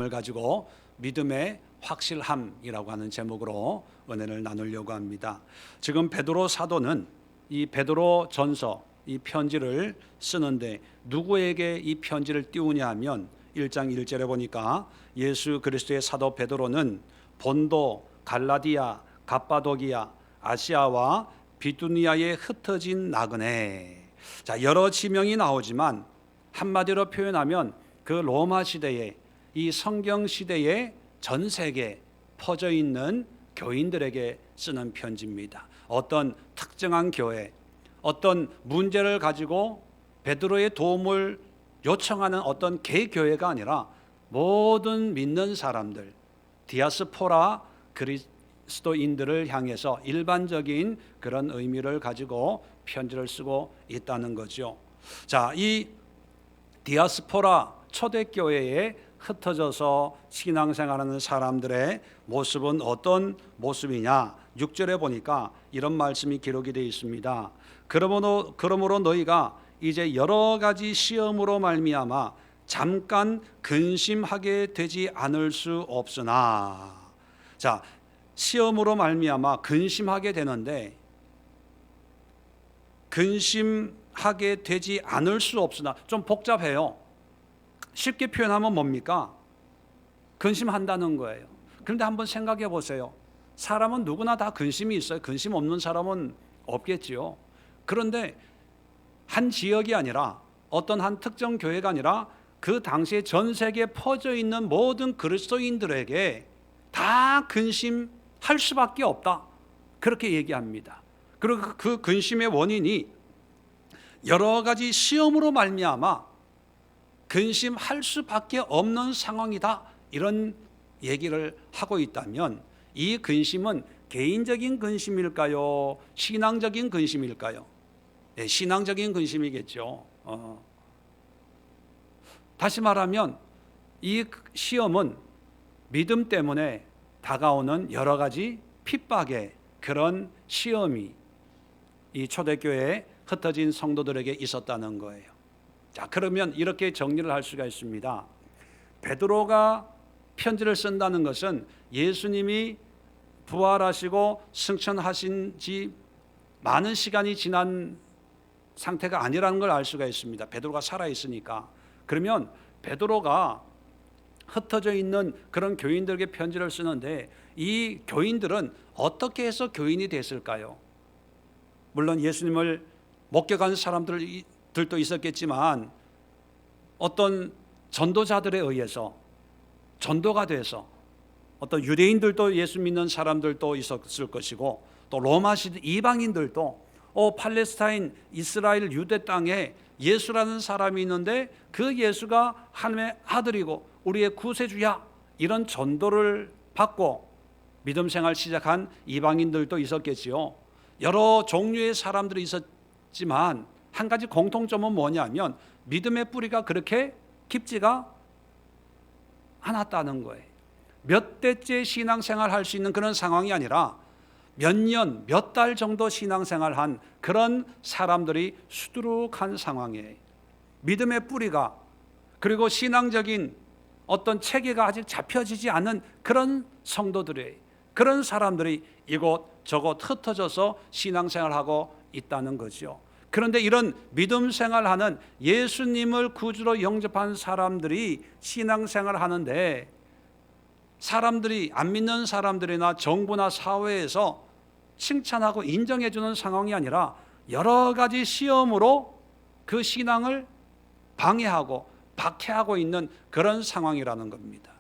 내용을 가지고 믿음의 확실함이라고 하는 제목으로 은혜를 나누려고 합니다. 지금 베드로 사도는 이 베드로 전서, 이 편지를 쓰는데 누구에게 이 편지를 띄우냐 하면 1장 1절에 보니까 예수 그리스도의 사도 베드로는 본도, 갈라디아, 갑바도기아, 아시아와 비두니아에 흩어진 나그네. 자, 여러 지명이 나오지만 한마디로 표현하면 그 로마 시대에, 이 성경 시대에 전 세계에 퍼져 있는 교인들에게 쓰는 편지입니다. 어떤 특정한 교회, 어떤 문제를 가지고 베드로의 도움을 요청하는 어떤 개교회가 아니라 모든 믿는 사람들, 디아스포라 그리스도인들을 향해서 일반적인 그런 의미를 가지고 편지를 쓰고 있다는 거죠. 자, 이 디아스포라 초대교회에 흩어져서 신앙생활하는 사람들의 모습은 어떤 모습이냐? 6절에 보니까 이런 말씀이 기록이 되어 있습니다. 그러므로 너희가 이제 여러 가지 시험으로 말미암아 잠깐 근심하게 되지 않을 수 없으나. 자, 시험으로 말미암아 근심하게 되는데, 근심하게 되지 않을 수 없으나 좀 복잡해요. 쉽게 표현하면 뭡니까? 근심한다는 거예요. 그런데 한번 생각해 보세요. 사람은 누구나 다 근심이 있어요. 근심 없는 사람은 없겠지요. 그런데 한 지역이 아니라, 어떤 한 특정 교회가 아니라 그 당시에 전 세계에 퍼져 있는 모든 그리스도인들에게 다 근심할 수밖에 없다, 그렇게 얘기합니다. 그리고 그 근심의 원인이 여러 가지 시험으로 말미암아 근심할 수밖에 없는 상황이다, 이런 얘기를 하고 있다면, 이 근심은 개인적인 근심일까요? 신앙적인 근심일까요? 네, 신앙적인 근심이겠죠. 다시 말하면 이 시험은 믿음 때문에 다가오는 여러 가지 핍박의 그런 시험이 이 초대교회에 흩어진 성도들에게 있었다는 거예요. 자, 그러면 이렇게 정리를 할 수가 있습니다. 베드로가 편지를 쓴다는 것은 예수님이 부활하시고 승천하신 지 많은 시간이 지난 상태가 아니라는 걸 알 수가 있습니다. 베드로가 살아있으니까. 그러면 베드로가 흩어져 있는 그런 교인들에게 편지를 쓰는데, 이 교인들은 어떻게 해서 교인이 됐을까요? 물론 예수님을 목격한 사람들도 있었겠지만, 어떤 전도자들에 의해서 전도가 돼서, 어떤 유대인들도 예수 믿는 사람들도 있었을 것이고, 또 로마 시대 이방인들도 팔레스타인, 이스라엘, 유대 땅에 예수라는 사람이 있는데 그 예수가 하나님의 아들이고 우리의 구세주야, 이런 전도를 받고 믿음 생활 시작한 이방인들도 있었겠지요. 여러 종류의 사람들이 있었지만 한 가지 공통점은 뭐냐면 믿음의 뿌리가 그렇게 깊지가 않았다는 거예요. 몇 대째 신앙생활 할 수 있는 그런 상황이 아니라 몇 년, 몇 달 정도 신앙생활한 그런 사람들이 수두룩한 상황이에요. 믿음의 뿌리가, 그리고 신앙적인 어떤 체계가 아직 잡혀지지 않은 그런 성도들이에요. 그런 사람들이 이곳저곳 흩어져서 신앙생활하고 있다는 거죠. 그런데 이런 믿음 생활하는, 예수님을 구주로 영접한 사람들이 신앙생활을 하는데, 사람들이, 안 믿는 사람들이나 정부나 사회에서 칭찬하고 인정해 주는 상황이 아니라 여러 가지 시험으로 그 신앙을 방해하고 박해하고 있는 그런 상황이라는 겁니다.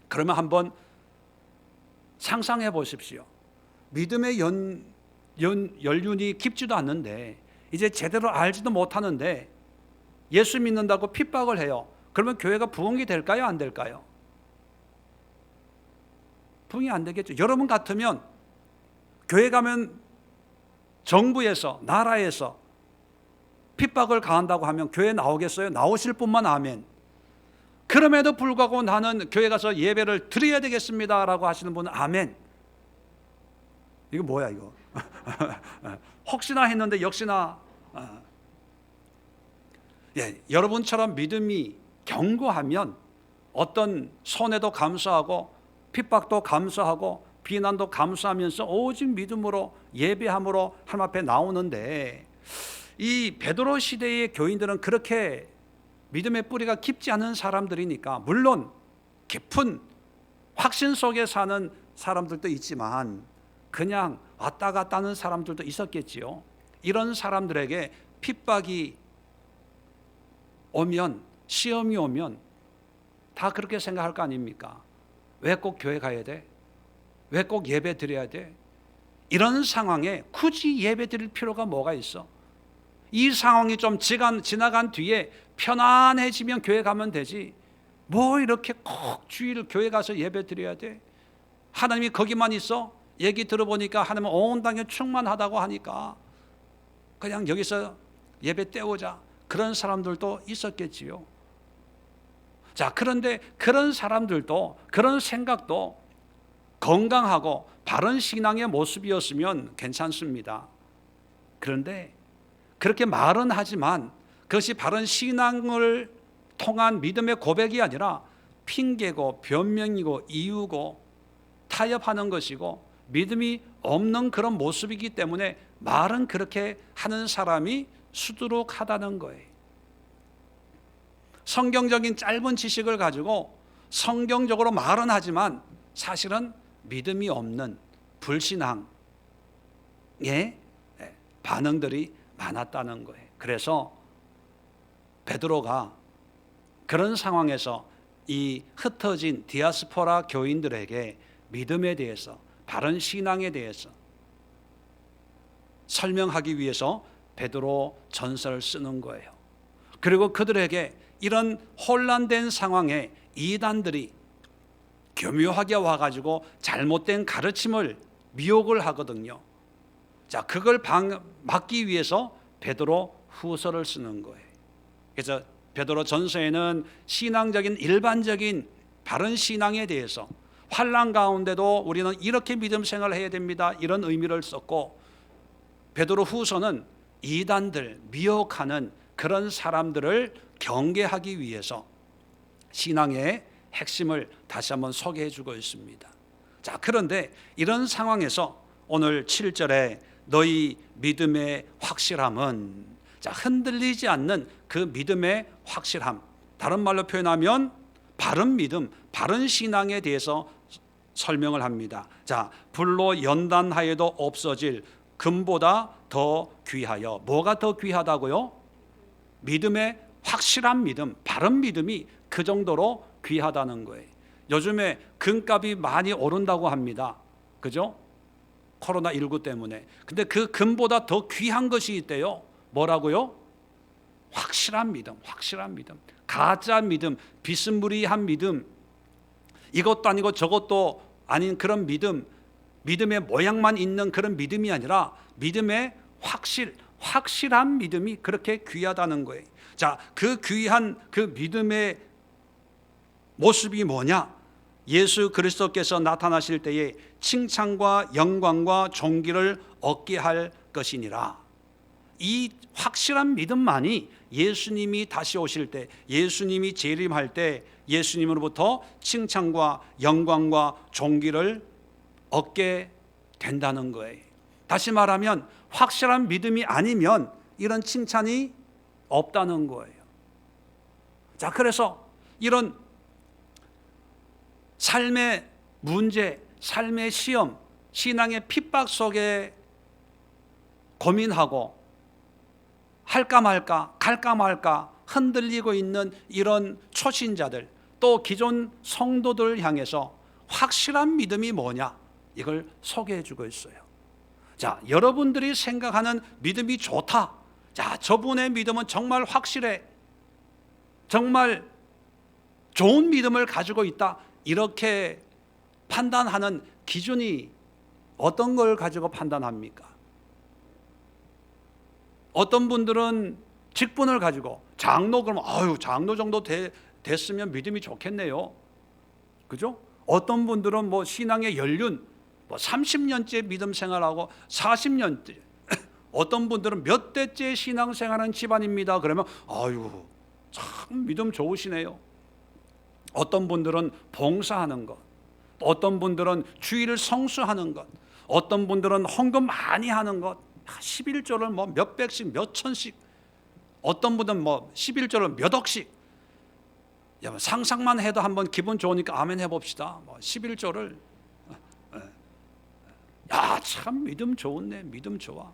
그러면 한번 상상해 보십시오. 믿음의 연륜이 깊지도 않는데, 이제 제대로 알지도 못하는데 예수 믿는다고 핍박을 해요. 그러면 교회가 부흥이 될까요, 안 될까요? 부흥이 안 되겠죠. 여러분 같으면 교회 가면 정부에서, 나라에서 핍박을 가한다고 하면 교회 나오겠어요? 나오실 분만 아멘. 그럼에도 불구하고 나는 교회 가서 예배를 드려야 되겠습니다 라고 하시는 분은 아멘. 이거 뭐야 이거? 혹시나 했는데 역시나. 예, 여러분처럼 믿음이 견고하면 어떤 손해도 감수하고 핍박도 감수하고 비난도 감수하면서 오직 믿음으로 예배함으로 하나님 앞에 나오는데, 이 베드로 시대의 교인들은 그렇게 믿음의 뿌리가 깊지 않은 사람들이니까 물론 깊은 확신 속에 사는 사람들도 있지만 그냥 왔다 갔다 하는 사람들도 있었겠지요. 이런 사람들에게 핍박이 오면, 시험이 오면 다 그렇게 생각할 거 아닙니까? 왜 꼭 교회 가야 돼? 왜 꼭 예배 드려야 돼? 이런 상황에 굳이 예배 드릴 필요가 뭐가 있어? 이 상황이 좀 지나간 뒤에 편안해지면 교회 가면 되지, 뭐 이렇게 꼭 주일 교회 가서 예배 드려야 돼? 하나님이 거기만 있어? 얘기 들어보니까 하나님은 온 땅에 충만하다고 하니까 그냥 여기서 예배 때우자, 그런 사람들도 있었겠지요. 자, 그런데 그런 사람들도, 그런 생각도 건강하고 바른 신앙의 모습이었으면 괜찮습니다. 그런데 그렇게 말은 하지만 그것이 바른 신앙을 통한 믿음의 고백이 아니라 핑계고 변명이고 이유고 타협하는 것이고 믿음이 없는 그런 모습이기 때문에 말은 그렇게 하는 사람이 수두룩하다는 거예요. 성경적인 짧은 지식을 가지고 성경적으로 말은 하지만 사실은 믿음이 없는 불신앙의 반응들이 많았다는 거예요. 그래서 베드로가 그런 상황에서 이 흩어진 디아스포라 교인들에게 믿음에 대해서, 바른 신앙에 대해서 설명하기 위해서 베드로 전서를 쓰는 거예요. 그리고 그들에게 이런 혼란된 상황에 이단들이 교묘하게 와가지고 잘못된 가르침을 미혹을 하거든요. 자, 그걸 막기 위해서 베드로 후서를 쓰는 거예요. 그래서 베드로 전서에는 신앙적인 일반적인 바른 신앙에 대해서, 환난 가운데도 우리는 이렇게 믿음 생활을 해야 됩니다, 이런 의미를 썼고, 베드로 후서는 이단들, 미혹하는 그런 사람들을 경계하기 위해서 신앙의 핵심을 다시 한번 소개해 주고 있습니다. 자, 그런데 이런 상황에서 오늘 7절에 너희 믿음의 확실함은, 자, 흔들리지 않는 그 믿음의 확실함, 다른 말로 표현하면 바른 믿음, 바른 신앙에 대해서 설명을 합니다. 자, 불로 연단하여도 없어질 금보다 더 귀하여. 뭐가 더 귀하다고요? 믿음의 확실한 믿음, 바른 믿음이 그 정도로 귀하다는 거예요. 요즘에 금값이 많이 오른다고 합니다. 그죠? 코로나19 때문에. 근데 그 금보다 더 귀한 것이 있대요. 뭐라고요? 확실한 믿음, 확실한 믿음. 가짜 믿음, 비스무리한 믿음, 이것도 아니고 저것도 아닌 그런 믿음, 믿음의 모양만 있는 그런 믿음이 아니라 믿음의 확실한 믿음이 그렇게 귀하다는 거예요. 자, 그 귀한 그 믿음의 모습이 뭐냐? 예수 그리스도께서 나타나실 때에 칭찬과 영광과 존귀를 얻게 할 것이니라. 이 확실한 믿음만이 예수님이 다시 오실 때, 예수님이 재림할 때 예수님으로부터 칭찬과 영광과 존귀를 얻게 된다는 거예요. 다시 말하면 확실한 믿음이 아니면 이런 칭찬이 없다는 거예요. 자, 그래서 이런 삶의 문제, 삶의 시험, 신앙의 핍박 속에 고민하고 할까 말까, 갈까 말까 흔들리고 있는 이런 초신자들, 또 기존 성도들 향해서 확실한 믿음이 뭐냐, 이걸 소개해 주고 있어요. 자, 여러분들이 생각하는 믿음이 좋다, 자, 저분의 믿음은 정말 확실해, 정말 좋은 믿음을 가지고 있다, 이렇게 판단하는 기준이 어떤 걸 가지고 판단합니까? 어떤 분들은 직분을 가지고 장로, 그러면 장로 정도 됐으면 믿음이 좋겠네요. 그죠? 어떤 분들은 뭐 신앙의 연륜, 뭐 30년째 믿음 생활하고 40년째, 어떤 분들은 몇 대째 신앙생활하는 집안입니다. 그러면 참 믿음 좋으시네요. 어떤 분들은 봉사하는 것, 어떤 분들은 주일을 성수하는 것, 어떤 분들은 헌금 많이 하는 것, 11조를 뭐 몇 백씩 몇 천씩, 어떤 분들은 뭐 11조를 몇 억씩. 상상만 해도 한번 기분 좋으니까 아멘 해봅시다. 뭐 11조를 참 믿음 좋네, 믿음 좋아.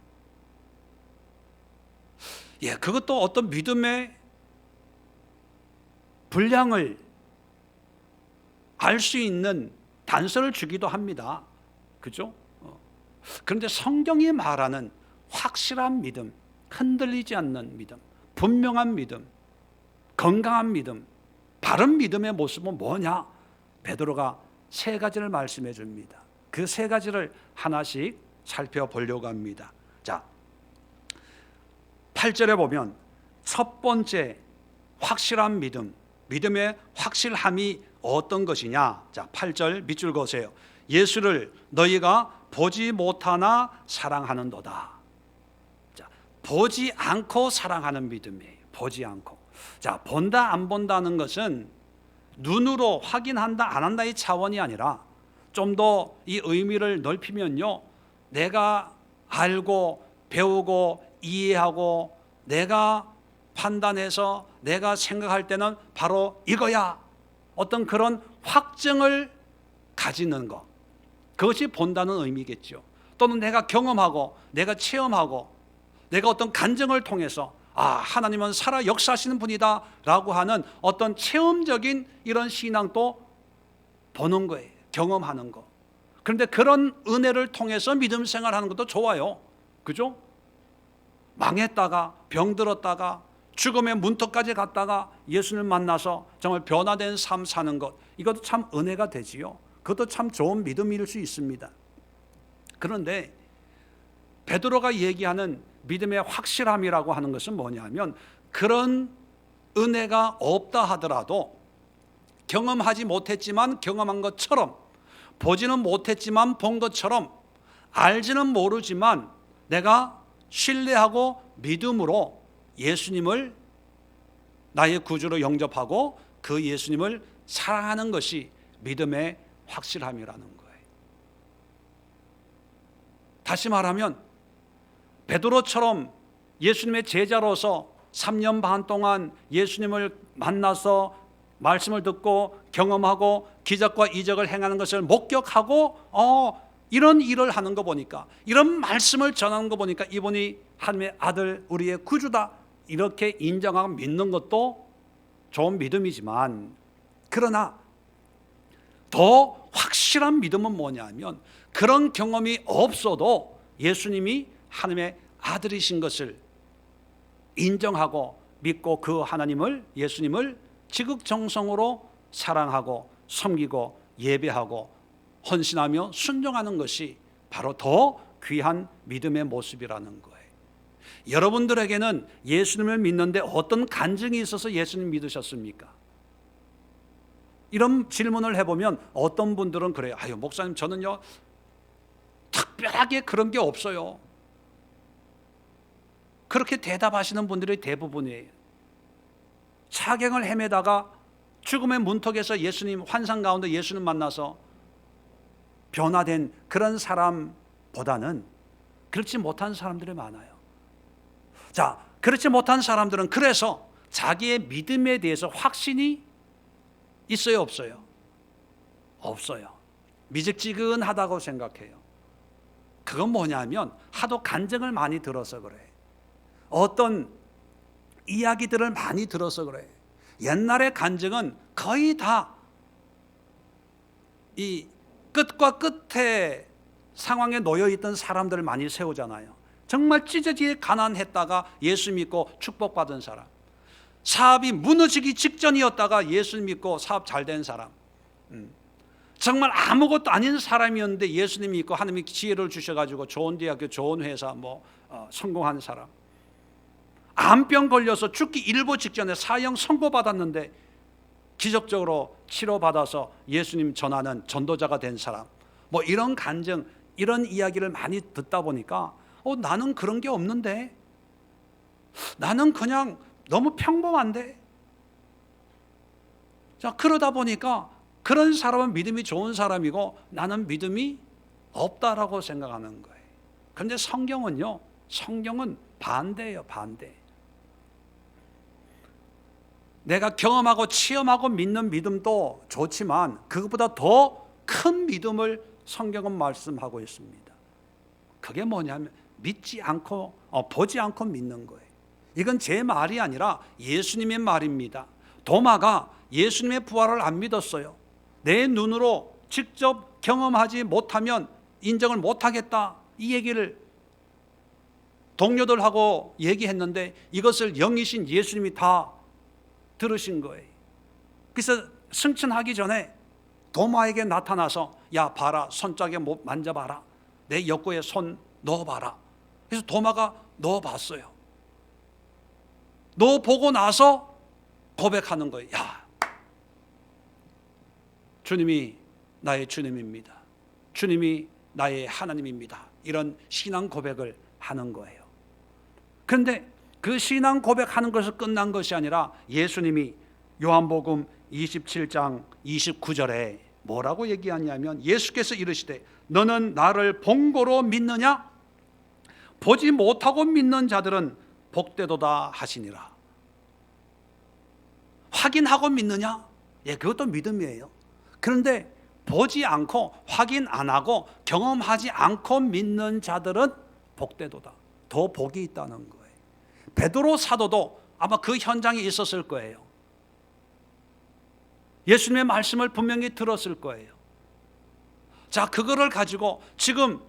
그것도 어떤 믿음의 분량을 알 수 있는 단서를 주기도 합니다. 그죠? 그런데 성경이 말하는 확실한 믿음, 흔들리지 않는 믿음, 분명한 믿음, 건강한 믿음, 바른 믿음의 모습은 뭐냐? 베드로가 세 가지를 말씀해 줍니다. 그 세 가지를 하나씩 살펴보려고 합니다. 자, 8절에 보면 첫 번째 확실한 믿음, 믿음의 확실함이 어떤 것이냐? 자, 8절 밑줄 그으세요. 예수를 너희가 보지 못하나 사랑하는도다. 자, 보지 않고 사랑하는 믿음이에요. 보지 않고. 자, 본다 안 본다는 것은 눈으로 확인한다 안 한다의 차원이 아니라 좀 더 이 의미를 넓히면요, 내가 알고 배우고 이해하고 내가 판단해서 내가 생각할 때는 바로 이거야, 어떤 그런 확증을 가지는 것, 그것이 본다는 의미겠죠. 또는 내가 경험하고 내가 체험하고 내가 어떤 간증을 통해서 하나님은 살아 역사하시는 분이다 라고 하는 어떤 체험적인 이런 신앙도 보는 거예요. 경험하는 거. 그런데 그런 은혜를 통해서 믿음 생활하는 것도 좋아요. 그죠? 망했다가 병들었다가 죽음의 문턱까지 갔다가 예수님을 만나서 정말 변화된 삶 사는 것, 이것도 참 은혜가 되지요. 그것도 참 좋은 믿음일 수 있습니다. 그런데 베드로가 얘기하는 믿음의 확실함이라고 하는 것은 뭐냐면, 그런 은혜가 없다 하더라도 경험하지 못했지만 경험한 것처럼, 보지는 못했지만 본 것처럼, 알지는 모르지만 내가 신뢰하고 믿음으로 예수님을 나의 구주로 영접하고 그 예수님을 사랑하는 것이 믿음의 확실함이라는 거예요. 다시 말하면 베드로처럼 예수님의 제자로서 3년 반 동안 예수님을 만나서 말씀을 듣고 경험하고 기적과 이적을 행하는 것을 목격하고 이런 일을 하는 거 보니까, 이런 말씀을 전하는 거 보니까 이분이 하나님의 아들, 우리의 구주다, 이렇게 인정하고 믿는 것도 좋은 믿음이지만, 그러나 더 확실한 믿음은 뭐냐면, 그런 경험이 없어도 예수님이 하나님의 아들이신 것을 인정하고 믿고 그 하나님을, 예수님을 지극정성으로 사랑하고 섬기고 예배하고 헌신하며 순종하는 것이 바로 더 귀한 믿음의 모습이라는 거예요. 여러분들에게는 예수님을 믿는데 어떤 간증이 있어서 예수님 믿으셨습니까? 이런 질문을 해보면 어떤 분들은 그래요. 목사님, 저는요 특별하게 그런 게 없어요. 그렇게 대답하시는 분들이 대부분이에요. 사경을 헤매다가 죽음의 문턱에서 예수님, 환상 가운데 예수님 만나서 변화된 그런 사람보다는 그렇지 못한 사람들이 많아요. 자, 그렇지 못한 사람들은 그래서 자기의 믿음에 대해서 확신이 있어요, 없어요? 없어요. 미직지근하다고 생각해요. 그건 뭐냐면 하도 간증을 많이 들어서 그래. 어떤 이야기들을 많이 들어서 그래. 옛날의 간증은 거의 다 이 끝과 끝에 상황에 놓여 있던 사람들을 많이 세우잖아요. 정말 찢어지게 가난했다가 예수 믿고 축복받은 사람, 사업이 무너지기 직전이었다가 예수 믿고 사업 잘 된 사람, 정말 아무것도 아닌 사람이었는데 예수님 믿고 하나님이 지혜를 주셔가지고 좋은 대학교, 좋은 회사 성공한 사람, 암병 걸려서 죽기 일보 직전에 사형 선고받았는데 기적적으로 치료받아서 예수님 전하는 전도자가 된 사람, 이런 간증, 이런 이야기를 많이 듣다 보니까 나는 그런 게 없는데, 나는 그냥 너무 평범한데, 자, 그러다 보니까 그런 사람은 믿음이 좋은 사람이고 나는 믿음이 없다라고 생각하는 거예요. 그런데 성경은요, 성경은 반대예요, 반대. 내가 경험하고 체험하고 믿는 믿음도 좋지만 그것보다 더 큰 믿음을 성경은 말씀하고 있습니다. 그게 뭐냐면 믿지 않고 보지 않고 믿는 거예요. 이건 제 말이 아니라 예수님의 말입니다. 도마가 예수님의 부활을 안 믿었어요. 내 눈으로 직접 경험하지 못하면 인정을 못하겠다, 이 얘기를 동료들하고 얘기했는데 이것을 영이신 예수님이 다 들으신 거예요. 그래서 승천하기 전에 도마에게 나타나서 야 봐라, 손짝에 만져봐라, 내 옆구에 손 넣어봐라. 그래서 도마가 넣어봤어요. 넣어보고 나서 고백하는 거예요. 야, 주님이 나의 주님입니다. 주님이 나의 하나님입니다. 이런 신앙 고백을 하는 거예요. 그런데 그 신앙 고백하는 것을 끝난 것이 아니라 예수님이 요한복음 27장 29절에 뭐라고 얘기하냐면 예수께서 이르시되 너는 나를 본고로 믿느냐? 보지 못하고 믿는 자들은 복되도다 하시니라. 확인하고 믿느냐? 예, 그것도 믿음이에요. 그런데 보지 않고 확인 안 하고 경험하지 않고 믿는 자들은 복되도다. 더 복이 있다는 거예요. 베드로 사도도 아마 그 현장에 있었을 거예요. 예수님의 말씀을 분명히 들었을 거예요. 자, 그거를 가지고 지금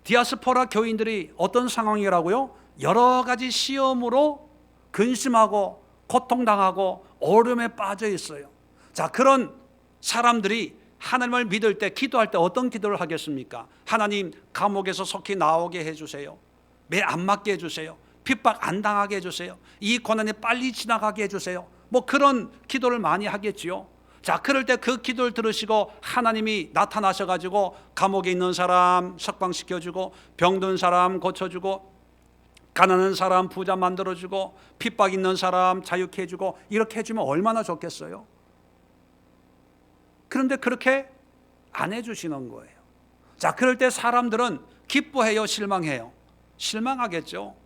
디아스포라 교인들이 어떤 상황이라고요? 여러 가지 시험으로 근심하고 고통당하고 어려움에 빠져 있어요. 자, 그런 사람들이 하나님을 믿을 때, 기도할 때 어떤 기도를 하겠습니까? 하나님, 감옥에서 속히 나오게 해주세요. 매 안 맞게 해주세요. 핍박 안 당하게 해주세요. 이 고난이 빨리 지나가게 해주세요. 뭐 그런 기도를 많이 하겠지요. 자, 그럴 때 그 기도를 들으시고 하나님이 나타나셔가지고 감옥에 있는 사람 석방시켜주고, 병든 사람 고쳐주고, 가난한 사람 부자 만들어주고, 핍박 있는 사람 자유케 해주고, 이렇게 해주면 얼마나 좋겠어요. 그런데 그렇게 안 해주시는 거예요. 자, 그럴 때 사람들은 기뻐해요, 실망해요? 실망하겠죠.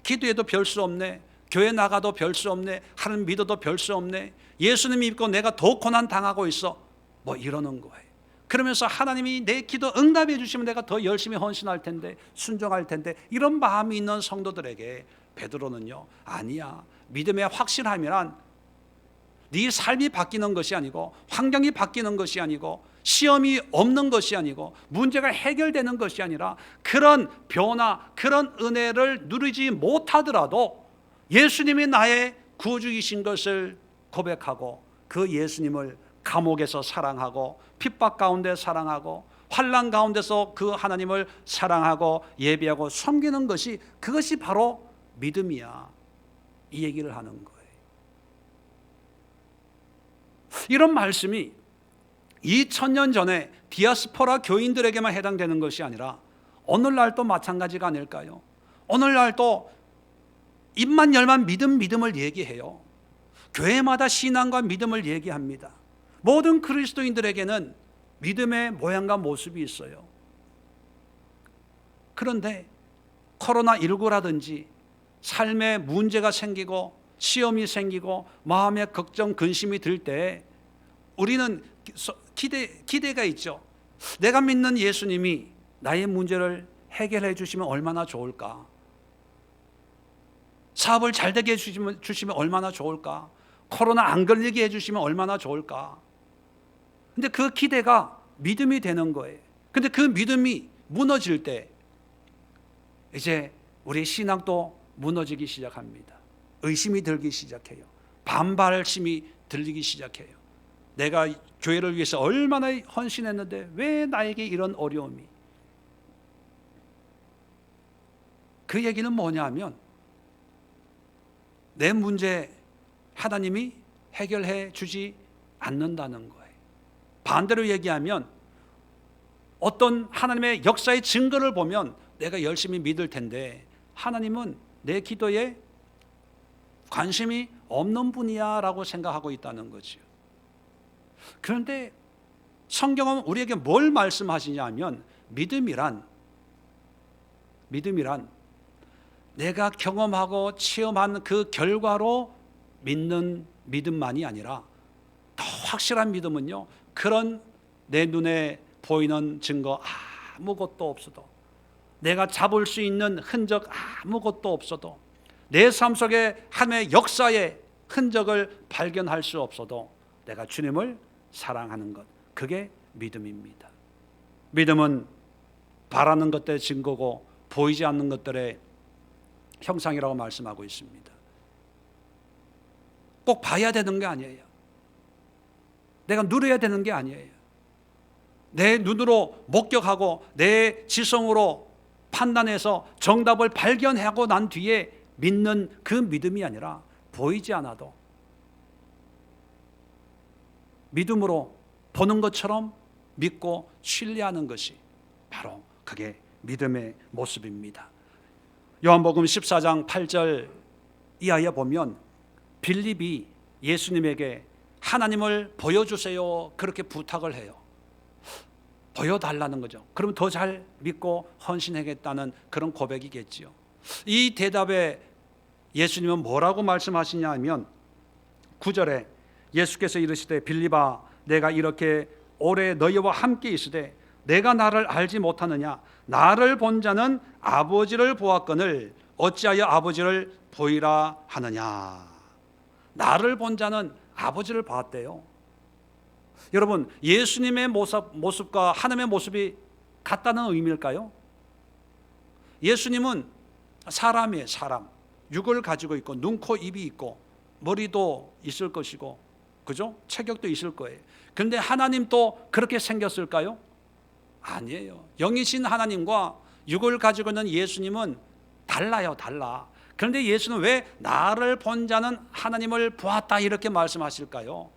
기도해도 별 수 없네, 교회 나가도 별 수 없네, 하나님 믿어도 별 수 없네, 예수님 믿고 내가 더 고난 당하고 있어, 뭐 이러는 거예요. 그러면서 하나님이 내 기도 응답해 주시면 내가 더 열심히 헌신할 텐데, 순종할 텐데, 이런 마음이 있는 성도들에게 베드로는요, 아니야, 믿음의 확실함이란 네 삶이 바뀌는 것이 아니고, 환경이 바뀌는 것이 아니고, 시험이 없는 것이 아니고, 문제가 해결되는 것이 아니라, 그런 변화, 그런 은혜를 누리지 못하더라도 예수님이 나의 구주이신 것을 고백하고, 그 예수님을 감옥에서 사랑하고, 핍박 가운데 사랑하고, 환난 가운데서 그 하나님을 사랑하고 예배하고 섬기는 것이, 그것이 바로 믿음이야, 이 얘기를 하는 거예요. 이런 말씀이 2000년 전에 디아스포라 교인들에게만 해당되는 것이 아니라 오늘날도 마찬가지가 아닐까요? 오늘날도 입만 열면 믿음을 얘기해요. 교회마다 신앙과 믿음을 얘기합니다. 모든 그리스도인들에게는 믿음의 모양과 모습이 있어요. 그런데 코로나19라든지 삶에 문제가 생기고 시험이 생기고 마음에 걱정, 근심이 들 때 우리는 기대가 있죠. 내가 믿는 예수님이 나의 문제를 해결해 주시면 얼마나 좋을까? 사업을 잘 되게 해주시면 얼마나 좋을까? 코로나 안 걸리게 해주시면 얼마나 좋을까? 근데 그 기대가 믿음이 되는 거예요. 근데 그 믿음이 무너질 때 이제 우리 신앙도 무너지기 시작합니다. 의심이 들기 시작해요. 반발심이 들리기 시작해요. 내가 교회를 위해서 얼마나 헌신했는데 왜 나에게 이런 어려움이? 그 얘기는 뭐냐면 내 문제 하나님이 해결해 주지 않는다는 거예요. 반대로 얘기하면 어떤 하나님의 역사의 증거를 보면 내가 열심히 믿을 텐데 하나님은 내 기도에 관심이 없는 분이야 라고 생각하고 있다는 거죠. 그런데 성경은 우리에게 뭘 말씀하시냐면 믿음이란 내가 경험하고 체험한 그 결과로 믿는 믿음만이 아니라 더 확실한 믿음은요, 그런 내 눈에 보이는 증거 아무것도 없어도, 내가 잡을 수 있는 흔적 아무것도 없어도, 내 삶 속에 하나님의 역사의 흔적을 발견할 수 없어도 내가 주님을 사랑하는 것, 그게 믿음입니다. 믿음은 바라는 것들의 증거고 보이지 않는 것들의 형상이라고 말씀하고 있습니다. 꼭 봐야 되는 게 아니에요. 내가 누려야 되는 게 아니에요. 내 눈으로 목격하고 내 지성으로 판단해서 정답을 발견하고 난 뒤에 믿는 그 믿음이 아니라 보이지 않아도 믿음으로 보는 것처럼 믿고 신뢰하는 것이 바로 그게 믿음의 모습입니다. 요한복음 14장 8절 이하에 보면 빌립이 예수님에게 하나님을 보여주세요 그렇게 부탁을 해요. 보여달라는 거죠. 그러면 더 잘 믿고 헌신하겠다는 그런 고백이겠지요. 이 대답에 예수님은 뭐라고 말씀하시냐 하면 9절에 예수께서 이르시되 빌립아 내가 이렇게 오래 너희와 함께 있으되 내가 나를 알지 못하느냐? 나를 본 자는 아버지를 보았거늘 어찌하여 아버지를 보이라 하느냐? 나를 본 자는 아버지를 봤대요. 여러분, 예수님의 모습과 하나님의 모습이 같다는 의미일까요? 예수님은 사람이에요. 사람. 육을 가지고 있고 눈, 코, 입이 있고 머리도 있을 것이고, 그죠? 체격도 있을 거예요. 그런데 하나님도 그렇게 생겼을까요? 아니에요. 영이신 하나님과 육을 가지고 있는 예수님은 달라요. 달라. 그런데 예수는 왜 나를 본 자는 하나님을 보았다 이렇게 말씀하실까요?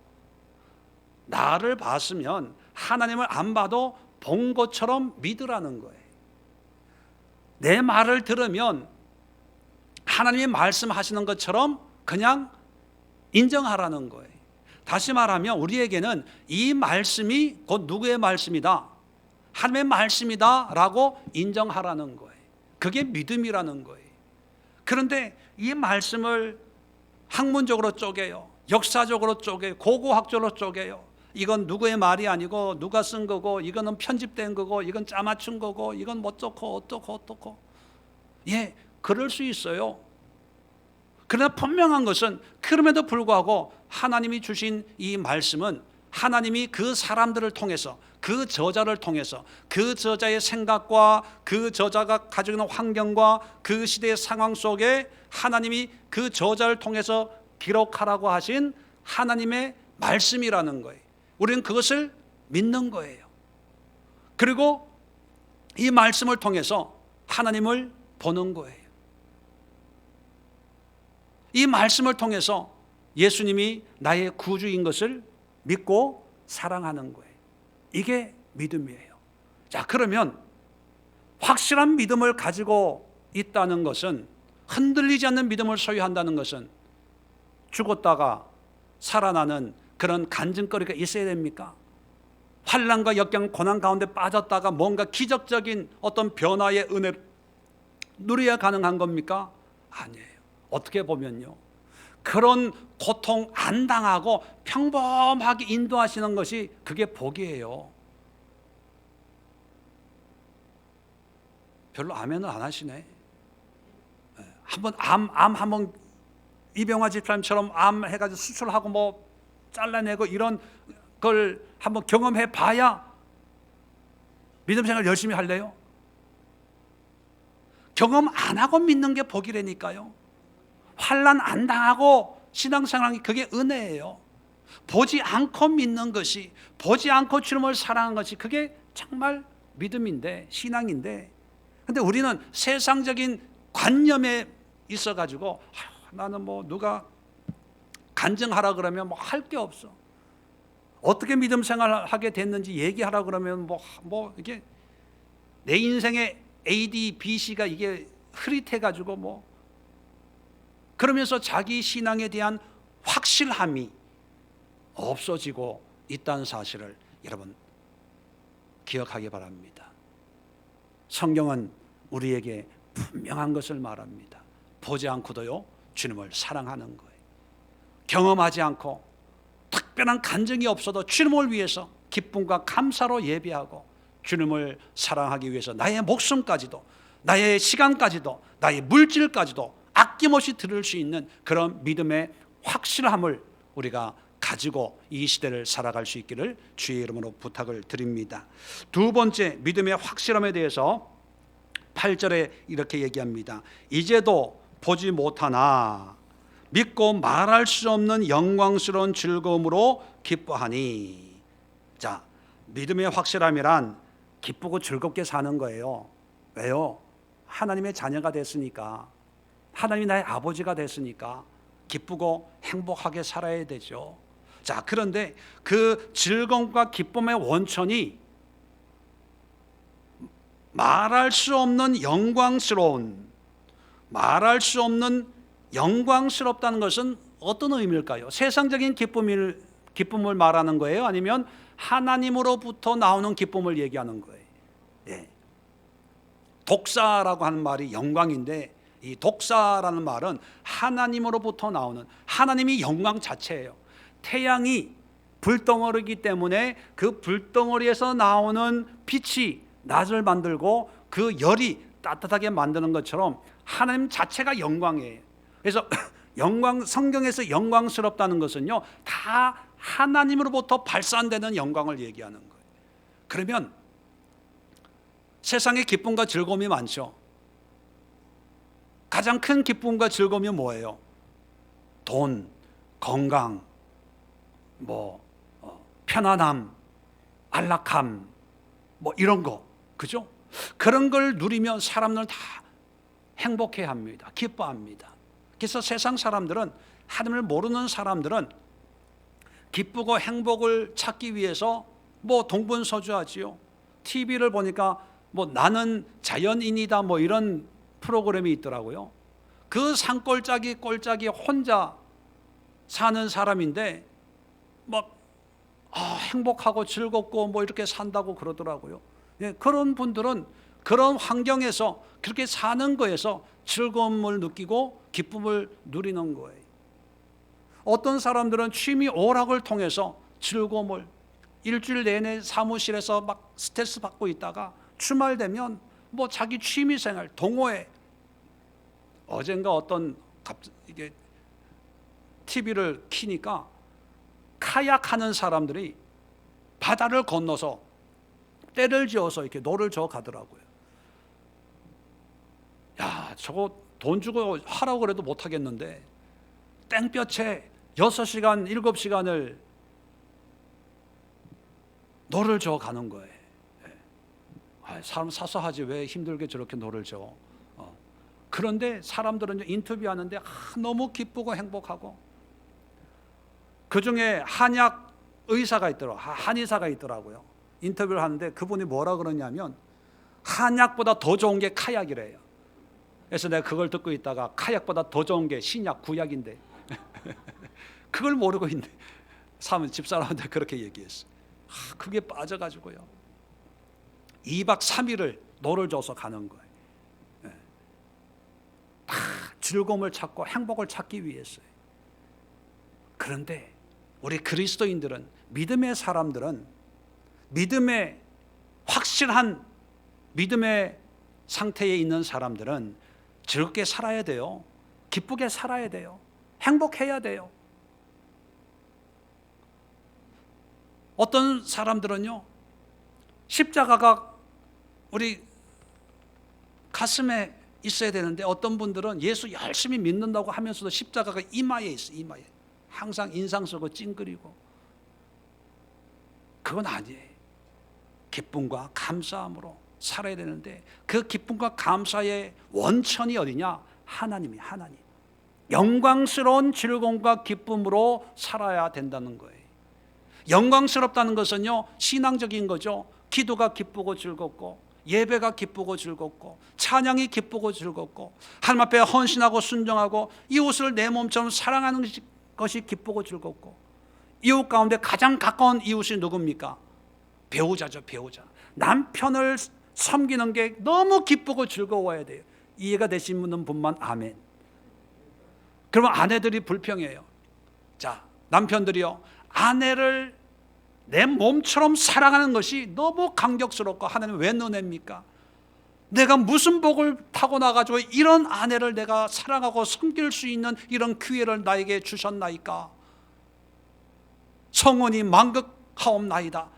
나를 봤으면 하나님을 안 봐도 본 것처럼 믿으라는 거예요. 내 말을 들으면 하나님이 말씀하시는 것처럼 그냥 인정하라는 거예요. 다시 말하면 우리에게는 이 말씀이 곧 누구의 말씀이다? 하나님의 말씀이다 라고 인정하라는 거예요. 그게 믿음이라는 거예요. 그런데 이 말씀을 학문적으로 쪼개요. 역사적으로 쪼개요. 고고학적으로 쪼개요. 이건 누구의 말이 아니고 누가 쓴 거고, 이거는 편집된 거고, 이건 짜맞춘 거고, 이건 어떻고. 예, 그럴 수 있어요. 그러나 분명한 것은 그럼에도 불구하고 하나님이 주신 이 말씀은 하나님이 그 사람들을 통해서, 그 저자를 통해서, 그 저자의 생각과 그 저자가 가지고 있는 환경과 그 시대의 상황 속에 하나님이 그 저자를 통해서 기록하라고 하신 하나님의 말씀이라는 거예요. 우리는 그것을 믿는 거예요. 그리고 이 말씀을 통해서 하나님을 보는 거예요. 이 말씀을 통해서 예수님이 나의 구주인 것을 믿고 사랑하는 거예요. 이게 믿음이에요. 자, 그러면 확실한 믿음을 가지고 있다는 것은, 흔들리지 않는 믿음을 소유한다는 것은 죽었다가 살아나는 그런 간증거리가 있어야 됩니까? 환난과 역경, 고난 가운데 빠졌다가 뭔가 기적적인 어떤 변화의 은혜를 누려야 가능한 겁니까? 아니에요. 어떻게 보면요, 그런 고통 안 당하고 평범하게 인도하시는 것이 그게 복이에요. 별로 아멘을 안 하시네. 한번 암 한번 이병화 집사님처럼 암 해가지고 수술하고 뭐 잘라내고 이런 걸 한번 경험해 봐야 믿음 생활 열심히 할래요? 경험 안 하고 믿는 게 복이라니까요. 환난 안 당하고 신앙생활이 그게 은혜예요. 보지 않고 믿는 것이, 보지 않고 주님을 사랑하는 것이 그게 정말 믿음인데, 신앙인데, 근데 우리는 세상적인 관념에 있어가지고 나는 뭐 누가 간증하라 그러면 뭐 할 게 없어. 어떻게 믿음 생활하게 됐는지 얘기하라 그러면 뭐 이게 내 인생의 AD, BC가 이게 흐릿해가지고 뭐 그러면서 자기 신앙에 대한 확실함이 없어지고 있다는 사실을 여러분 기억하기 바랍니다. 성경은 우리에게 분명한 것을 말합니다. 보지 않고도요 주님을 사랑하는 거예요. 경험하지 않고 특별한 간증이 없어도 주님을 위해서 기쁨과 감사로 예배하고 주님을 사랑하기 위해서 나의 목숨까지도, 나의 시간까지도, 나의 물질까지도 아낌없이 드릴 수 있는 그런 믿음의 확실함을 우리가 가지고 이 시대를 살아갈 수 있기를 주의 이름으로 부탁을 드립니다. 두 번째 믿음의 확실함에 대해서 8절에 이렇게 얘기합니다. 이제도 보지 못하나 믿고 말할 수 없는 영광스러운 즐거움으로 기뻐하니. 자, 믿음의 확실함이란 기쁘고 즐겁게 사는 거예요. 왜요? 하나님의 자녀가 됐으니까, 하나님이 나의 아버지가 됐으니까 기쁘고 행복하게 살아야 되죠. 자, 그런데 그 즐거움과 기쁨의 원천이 말할 수 없는 영광스럽다는 것은 어떤 의미일까요? 세상적인 기쁨을 말하는 거예요? 아니면 하나님으로부터 나오는 기쁨을 얘기하는 거예요? 예. 독사라고 하는 말이 영광인데, 이 독사라는 말은 하나님으로부터 나오는, 하나님이 영광 자체예요. 태양이 불덩어리이기 때문에 그 불덩어리에서 나오는 빛이 낮을 만들고 그 열이 따뜻하게 만드는 것처럼 하나님 자체가 영광이에요. 그래서 성경에서 영광스럽다는 것은요 다 하나님으로부터 발산되는 영광을 얘기하는 거예요. 그러면 세상에 기쁨과 즐거움이 많죠. 가장 큰 기쁨과 즐거움이 뭐예요? 돈, 건강, 편안함, 안락함, 이런 거, 그죠? 그런 걸 누리면 사람들 다 행복해합니다. 기뻐합니다. 그래서 세상 사람들은, 하나님을 모르는 사람들은 기쁘고 행복을 찾기 위해서 동분서주하지요. TV를 보니까 나는 자연인이다 이런 프로그램이 있더라고요. 그 산골짜기 혼자 사는 사람인데 행복하고 즐겁고 이렇게 산다고 그러더라고요. 예, 그런 분들은 그런 환경에서 그렇게 사는 거에서 즐거움을 느끼고 기쁨을 누리는 거예요. 어떤 사람들은 취미 오락을 통해서 즐거움을, 일주일 내내 사무실에서 스트레스 받고 있다가 주말 되면 자기 취미 생활, 동호회. 어젠가 이게 TV를 키니까 카약하는 사람들이 바다를 건너서 때를 지어서 이렇게 노를 저어 가더라고요. 야, 저거 돈 주고 하라고 그래도 못 하겠는데 땡볕에 6시간, 7시간을 노를 저어 가는 거예요. 사람 사서 하지 왜 힘들게 저렇게 노를 저어. 그런데 사람들은 인터뷰하는데 너무 기쁘고 행복하고, 그 중에 한의사가 있더라고요. 인터뷰를 하는데 그분이 뭐라 그러냐면 한약보다 더 좋은 게 카약이래요. 그래서 내가 그걸 듣고 있다가 카약보다 더 좋은 게 신약, 구약인데 그걸 모르고 있네. 집사람한테 그렇게 얘기했어요. 그게 빠져가지고요 2박 3일을 노를 져서 가는 거예요. 다 즐거움을 찾고 행복을 찾기 위해서요. 그런데 우리 그리스도인들은, 믿음의 사람들은, 믿음의 확실한 믿음의 상태에 있는 사람들은 즐겁게 살아야 돼요. 기쁘게 살아야 돼요. 행복해야 돼요. 어떤 사람들은요 십자가가 우리 가슴에 있어야 되는데, 어떤 분들은 예수 열심히 믿는다고 하면서도 십자가가 이마에 있어. 이마에 항상 인상 쓰고 찡그리고. 그건 아니에요. 기쁨과 감사함으로 살아야 되는데, 그 기쁨과 감사의 원천이 어디냐? 하나님. 영광스러운 즐거움과 기쁨으로 살아야 된다는 거예요. 영광스럽다는 것은요 신앙적인 거죠. 기도가 기쁘고 즐겁고, 예배가 기쁘고 즐겁고, 찬양이 기쁘고 즐겁고, 하나님 앞에 헌신하고 순종하고 이웃을 내 몸처럼 사랑하는 것이 기쁘고 즐겁고, 이웃 가운데 가장 가까운 이웃이 누굽니까? 배우자죠, 배우자. 남편을 섬기는 게 너무 기쁘고 즐거워야 돼요. 이해가 되시는 분만 아멘. 그러면 아내들이 불평해요. 자, 남편들이요, 아내를 내 몸처럼 사랑하는 것이 너무 감격스럽고 하나님 왜 너냅니까? 내가 무슨 복을 타고나가지고 이런 아내를 내가 사랑하고 섬길 수 있는 이런 기회를 나에게 주셨나이까? 성원이 만극하옵나이다.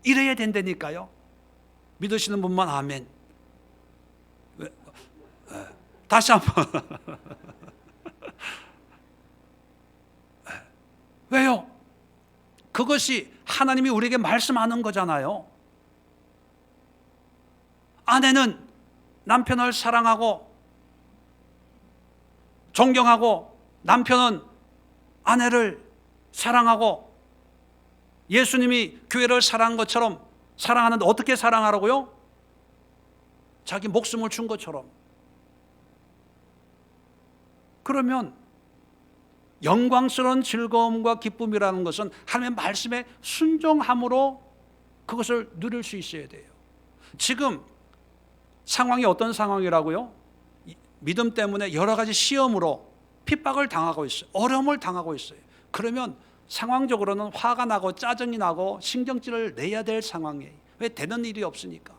이래야 된다니까요. 믿으시는 분만 아멘. 다시 한번. 왜요? 그것이 하나님이 우리에게 말씀하는 거잖아요. 아내는 남편을 사랑하고 존경하고, 남편은 아내를 사랑하고, 예수님이 교회를 사랑한 것처럼 사랑하는데 어떻게 사랑하라고요? 자기 목숨을 준 것처럼. 그러면 영광스러운 즐거움과 기쁨이라는 것은 하나님의 말씀에 순종함으로 그것을 누릴 수 있어야 돼요. 지금 상황이 어떤 상황이라고요? 믿음 때문에 여러 가지 시험으로 핍박을 당하고 있어요. 어려움을 당하고 있어요. 그러면 상황적으로는 화가 나고 짜증이 나고 신경질을 내야 될 상황이에요. 왜? 되는 일이 없으니까.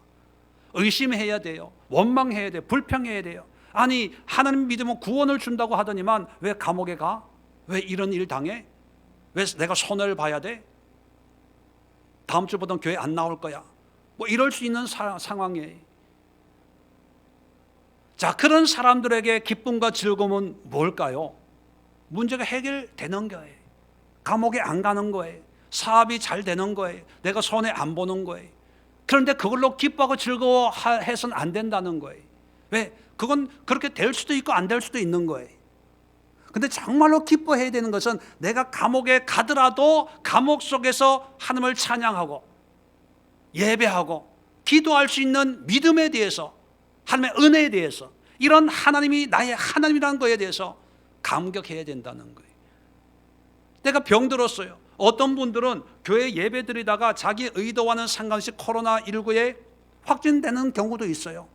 의심해야 돼요. 원망해야 돼요. 불평해야 돼요. 아니, 하나님 믿으면 구원을 준다고 하더니만 왜 감옥에 가? 왜 이런 일 당해? 왜 내가 손해를 봐야 돼? 다음 주부터는 교회 안 나올 거야. 뭐 이럴 수 있는 상황이에요. 자, 그런 사람들에게 기쁨과 즐거움은 뭘까요? 문제가 해결되는 거예요. 감옥에 안 가는 거예요. 사업이 잘 되는 거예요. 내가 손해 안 보는 거예요. 그런데 그걸로 기뻐하고 즐거워해서는 안 된다는 거예요. 왜? 그건 그렇게 될 수도 있고 안 될 수도 있는 거예요. 근데 정말로 기뻐해야 되는 것은 내가 감옥에 가더라도 감옥 속에서 하나님을 찬양하고 예배하고 기도할 수 있는 믿음에 대해서, 하나님의 은혜에 대해서, 이런 하나님이 나의 하나님이라는 거에 대해서 감격해야 된다는 거예요. 내가 병들었어요. 어떤 분들은 교회 예배 드리다가 자기 의도와는 상관없이 코로나19에 확진되는 경우도 있어요.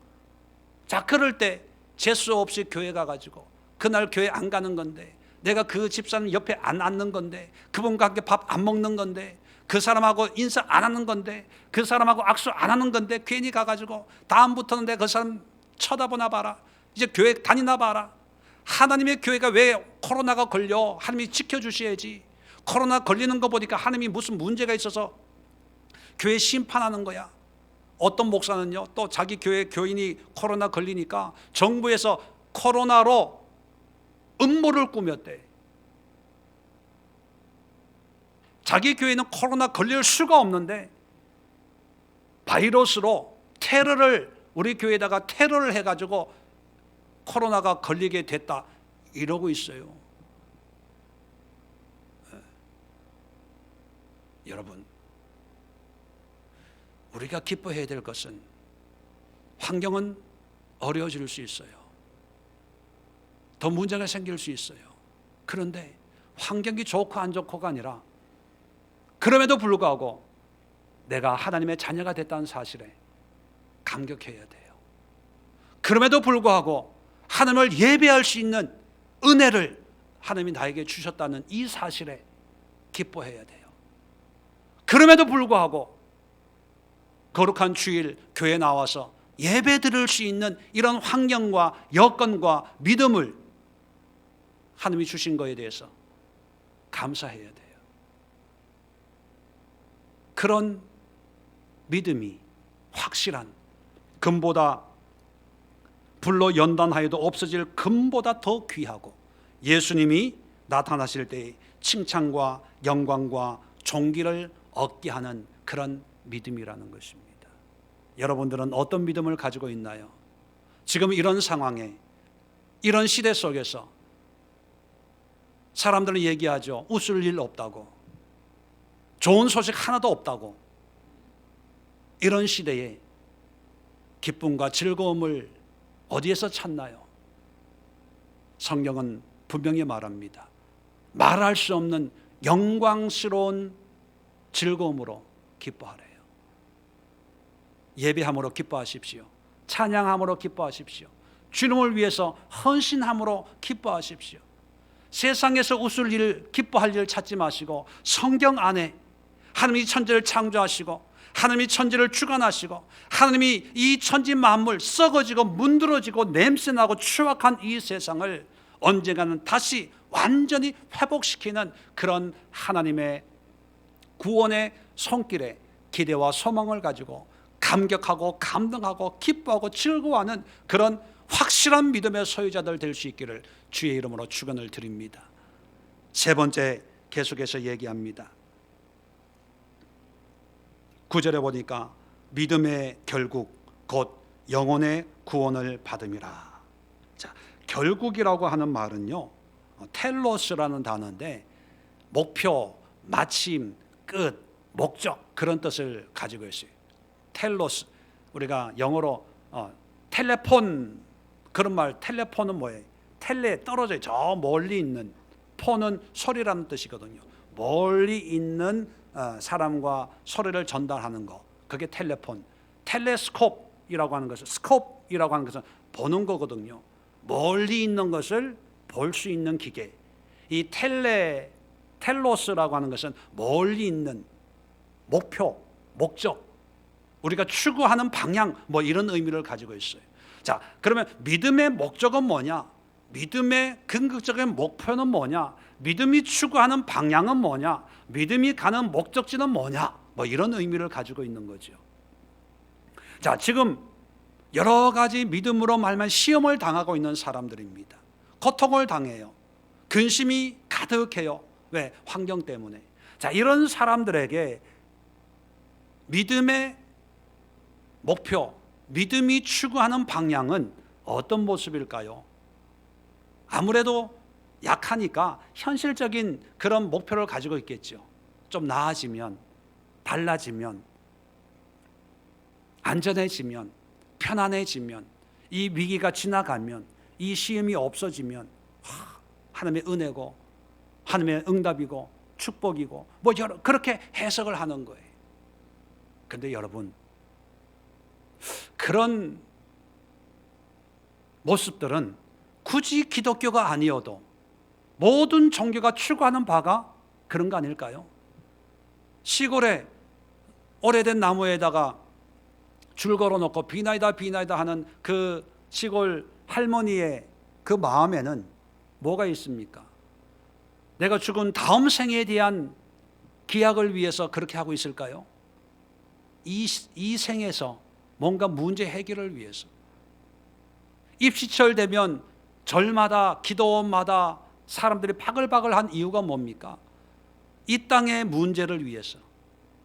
자, 그럴 때 재수 없이 교회 가가지고 그날 교회 안 가는 건데, 내가 그 집사님 옆에 안 앉는 건데, 그분과 함께 밥 안 먹는 건데, 그 사람하고 인사 안 하는 건데, 그 사람하고 악수 안 하는 건데, 괜히 가가지고 다음부터는 내가 그 사람 쳐다보나 봐라, 이제 교회 다니나 봐라. 하나님의 교회가 왜 코로나가 걸려? 하나님이 지켜주셔야지. 코로나 걸리는 거 보니까 하나님이 무슨 문제가 있어서 교회 심판하는 거야. 어떤 목사는요, 또 자기 교회 교인이 코로나 걸리니까 정부에서 코로나로 음모를 꾸몄대. 자기 교회는 코로나 걸릴 수가 없는데 바이러스로 테러를, 우리 교회에다가 테러를 해가지고 코로나가 걸리게 됐다, 이러고 있어요. 여러분, 우리가 기뻐해야 될 것은, 환경은 어려워질 수 있어요. 더 문제가 생길 수 있어요. 그런데 환경이 좋고 안 좋고가 아니라, 그럼에도 불구하고 내가 하나님의 자녀가 됐다는 사실에 감격해야 돼요. 그럼에도 불구하고 하나님을 예배할 수 있는 은혜를 하나님이 나에게 주셨다는 이 사실에 기뻐해야 돼요. 그럼에도 불구하고 거룩한 주일 교회에 나와서 예배 드릴 수 있는 이런 환경과 여건과 믿음을 하나님이 주신 것에 대해서 감사해야 돼요. 그런 믿음이 확실한, 금보다 불로 연단하여도 없어질 금보다 더 귀하고, 예수님이 나타나실 때의 칭찬과 영광과 존귀를 얻게 하는 그런 믿음이라는 것입니다. 여러분들은 어떤 믿음을 가지고 있나요? 지금 이런 상황에, 이런 시대 속에서 사람들은 얘기하죠. 웃을 일 없다고, 좋은 소식 하나도 없다고. 이런 시대에 기쁨과 즐거움을 어디에서 찾나요? 성경은 분명히 말합니다. 말할 수 없는 영광스러운 즐거움으로 기뻐하래요. 예배함으로 기뻐하십시오. 찬양함으로 기뻐하십시오. 주님을 위해서 헌신함으로 기뻐하십시오. 세상에서 웃을 일, 기뻐할 일 찾지 마시고 성경 안에 하나님이 천지를 창조하시고 하나님이 천지를 주관하시고 하나님이 이 천지 만물 썩어지고 문드러지고 냄새나고 추악한 이 세상을 언젠가는 다시 완전히 회복시키는 그런 하나님의 구원의 손길에 기대와 소망을 가지고 감격하고 감동하고 기뻐하고 즐거워하는 그런 확실한 믿음의 소유자들 될 수 있기를 주의 이름으로 축원을 드립니다. 세 번째 계속해서 얘기합니다. 9절에 보니까 믿음의 결국 곧 영혼의 구원을 받음이라. 자, 결국이라고 하는 말은요, 텔로스라는 단어인데 목표, 마침, 끝, 목적 그런 뜻을 가지고 있어요. 텔로스, 우리가 영어로 텔레폰 그런 말, 텔레폰은 뭐예요? 텔레 떨어져 저 멀리 있는, 폰은 소리라는 뜻이거든요. 멀리 있는 사람과 소리를 전달하는 거, 그게 텔레폰. 텔레스콥이라고 하는 것은, 스콥이라고 하는 것은 보는 거거든요. 멀리 있는 것을 볼 수 있는 기계. 이 텔로스라고 하는 것은 멀리 있는 목표, 목적, 우리가 추구하는 방향, 뭐 이런 의미를 가지고 있어요. 자, 그러면 믿음의 목적은 뭐냐? 믿음의 궁극적인 목표는 뭐냐? 믿음이 추구하는 방향은 뭐냐? 믿음이 가는 목적지는 뭐냐? 뭐 이런 의미를 가지고 있는 거죠. 자, 지금 여러 가지 믿음으로 말하면 시험을 당하고 있는 사람들입니다. 고통을 당해요. 근심이 가득해요. 왜? 환경 때문에. 자, 이런 사람들에게 믿음의 목표, 믿음이 추구하는 방향은 어떤 모습일까요? 아무래도 약하니까 현실적인 그런 목표를 가지고 있겠죠. 좀 나아지면, 달라지면, 안전해지면, 편안해지면, 이 위기가 지나가면, 이 시험이 없어지면 하나님의 은혜고 하나님의 응답이고 축복이고 뭐 그렇게 해석을 하는 거예요. 그런데 여러분, 그런 모습들은 굳이 기독교가 아니어도 모든 종교가 추구하는 바가 그런 거 아닐까요? 시골에 오래된 나무에다가 줄 걸어놓고 비나이다 비나이다 하는 그 시골 할머니의 그 마음에는 뭐가 있습니까? 내가 죽은 다음 생에 대한 기약을 위해서 그렇게 하고 있을까요? 이 생에서 뭔가 문제 해결을 위해서. 입시철 되면 절마다 기도원마다 사람들이 바글바글한 이유가 뭡니까? 이 땅의 문제를 위해서,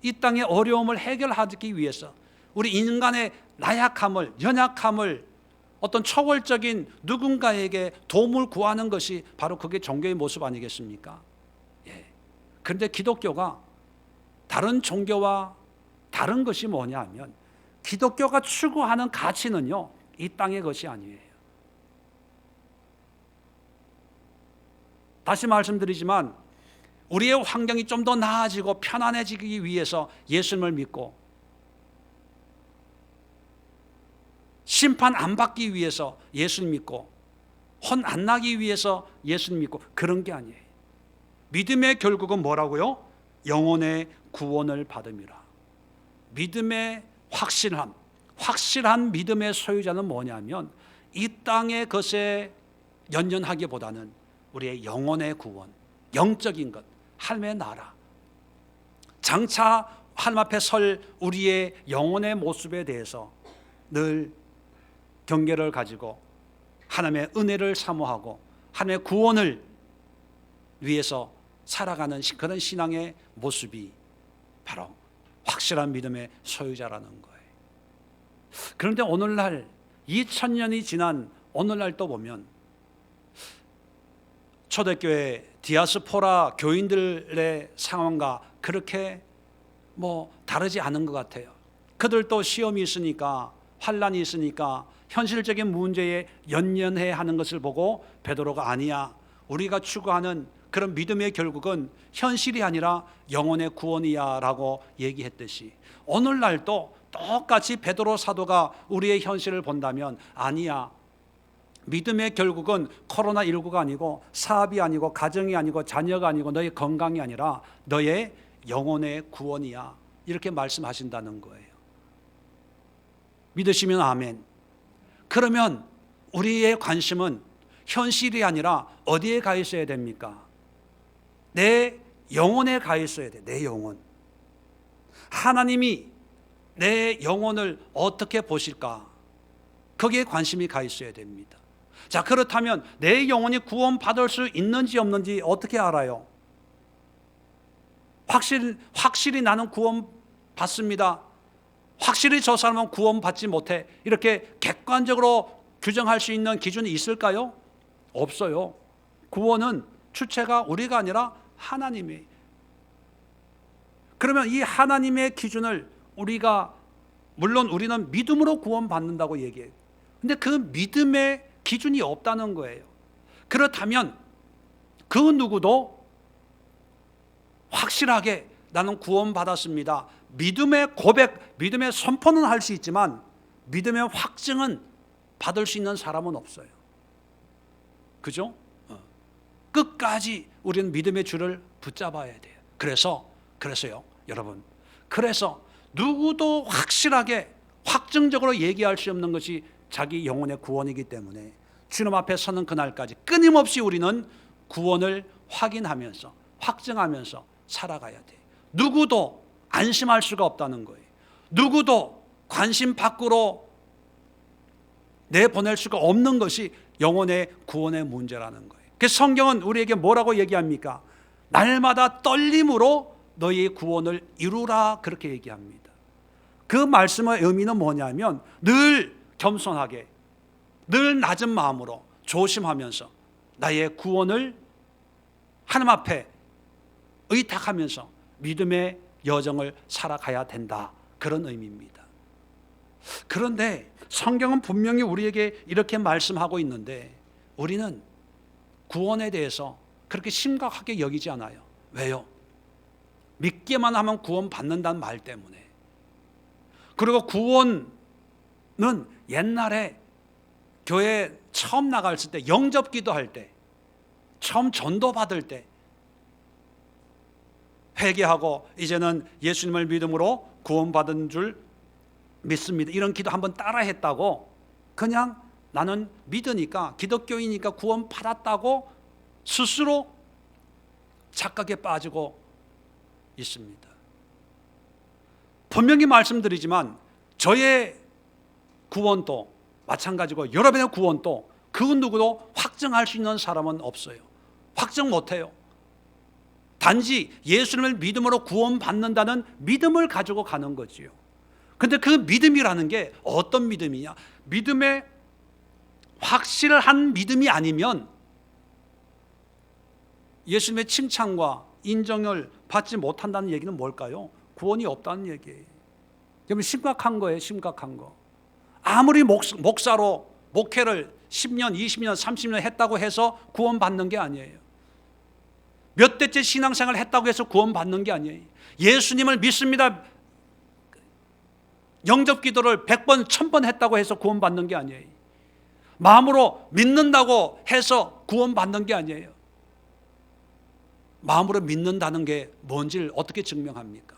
이 땅의 어려움을 해결하기 위해서, 우리 인간의 나약함을, 연약함을 어떤 초월적인 누군가에게 도움을 구하는 것이 바로 그게 종교의 모습 아니겠습니까? 예. 그런데 기독교가 다른 종교와 다른 것이 뭐냐 하면 기독교가 추구하는 가치는요, 이 땅의 것이 아니에요. 다시 말씀드리지만 우리의 환경이 좀 더 나아지고 편안해지기 위해서 예수님을 믿고 심판 안 받기 위해서 예수님 믿고 혼 안 나기 위해서 예수님 믿고 그런 게 아니에요. 믿음의 결국은 뭐라고요? 영혼의 구원을 받음이라. 믿음의 확실한 믿음의 소유자는 뭐냐면 이 땅의 것에 연연하기보다는 우리의 영혼의 구원, 영적인 것, 하나님의 나라, 장차 하나님 앞에 설 우리의 영혼의 모습에 대해서 늘 경계를 가지고 하나님의 은혜를 사모하고 하나님의 구원을 위해서 살아가는 그런 신앙의 모습이 바로 확실한 믿음의 소유자라는 거예요. 그런데 오늘날 2000년이 지난 오늘날 또 보면 초대교회 디아스포라 교인들의 상황과 그렇게 다르지 않은 것 같아요. 그들도 시험이 있으니까, 환난이 있으니까 현실적인 문제에 연연해 하는 것을 보고 베드로가 아니야, 우리가 추구하는 그런 믿음의 결국은 현실이 아니라 영혼의 구원이야 라고 얘기했듯이 오늘날도 똑같이 베드로 사도가 우리의 현실을 본다면 아니야, 믿음의 결국은 코로나19가 아니고 사업이 아니고 가정이 아니고 자녀가 아니고 너의 건강이 아니라 너의 영혼의 구원이야, 이렇게 말씀하신다는 거예요. 믿으시면 아멘. 그러면 우리의 관심은 현실이 아니라 어디에 가 있어야 됩니까? 내 영혼에 가 있어야 돼. 내 영혼. 하나님이 내 영혼을 어떻게 보실까? 거기에 관심이 가 있어야 됩니다. 자, 그렇다면 내 영혼이 구원받을 수 있는지 없는지 어떻게 알아요? 확실히 나는 구원받습니다, 확실히 저 사람은 구원받지 못해, 이렇게 객관적으로 규정할 수 있는 기준이 있을까요? 없어요. 구원은 주체가 우리가 아니라 하나님이. 그러면 이 하나님의 기준을 물론 우리는 믿음으로 구원받는다고 얘기해요. 근데 그 믿음의 기준이 없다는 거예요. 그렇다면 그 누구도 확실하게 나는 구원받았습니다, 믿음의 고백, 믿음의 선포는 할 수 있지만 믿음의 확증은 받을 수 있는 사람은 없어요. 그죠? 끝까지 우리는 믿음의 줄을 붙잡아야 돼요. 그래서요, 여러분. 그래서 누구도 확실하게 확정적으로 얘기할 수 없는 것이 자기 영혼의 구원이기 때문에 주님 앞에 서는 그날까지 끊임없이 우리는 구원을 확인하면서 확증하면서 살아가야 돼요. 누구도 안심할 수가 없다는 거예요. 누구도 관심 밖으로 내보낼 수가 없는 것이 영혼의 구원의 문제라는 거예요. 그래서 성경은 우리에게 뭐라고 얘기합니까? 날마다 떨림으로 너희의 구원을 이루라, 그렇게 얘기합니다. 그 말씀의 의미는 뭐냐면 늘 겸손하게, 늘 낮은 마음으로 조심하면서 나의 구원을 하나님 앞에 의탁하면서 믿음의 여정을 살아가야 된다, 그런 의미입니다. 그런데 성경은 분명히 우리에게 이렇게 말씀하고 있는데 우리는 구원에 대해서 그렇게 심각하게 여기지 않아요. 왜요? 믿기만 하면 구원 받는다는 말 때문에. 그리고 구원은 옛날에 교회 처음 나갔을 때, 영접 기도할 때, 처음 전도 받을 때 회개하고 이제는 예수님을 믿음으로 구원받은 줄 믿습니다, 이런 기도 한번 따라 했다고 그냥 나는 믿으니까, 기독교이니까 구원 받았다고 스스로 착각에 빠지고 있습니다. 분명히 말씀드리지만 저의 구원도 마찬가지고 여러분의 구원도 그 누구도 확증할 수 있는 사람은 없어요. 확증 못해요. 단지 예수님을 믿음으로 구원받는다는 믿음을 가지고 가는 거지요. 근데 그 믿음이라는 게 어떤 믿음이냐? 믿음의 확실한 믿음이 아니면 예수님의 칭찬과 인정을 받지 못한다는 얘기는 뭘까요? 구원이 없다는 얘기예요. 여러분, 심각한 거예요. 심각한 거. 아무리 목사로 목회를 10년, 20년, 30년 했다고 해서 구원받는 게 아니에요. 몇 대째 신앙생활 했다고 해서 구원받는 게 아니에요. 예수님을 믿습니다, 영접 기도를 100번, 1000번 했다고 해서 구원받는 게 아니에요. 마음으로 믿는다고 해서 구원받는 게 아니에요. 마음으로 믿는다는 게 뭔지를 어떻게 증명합니까?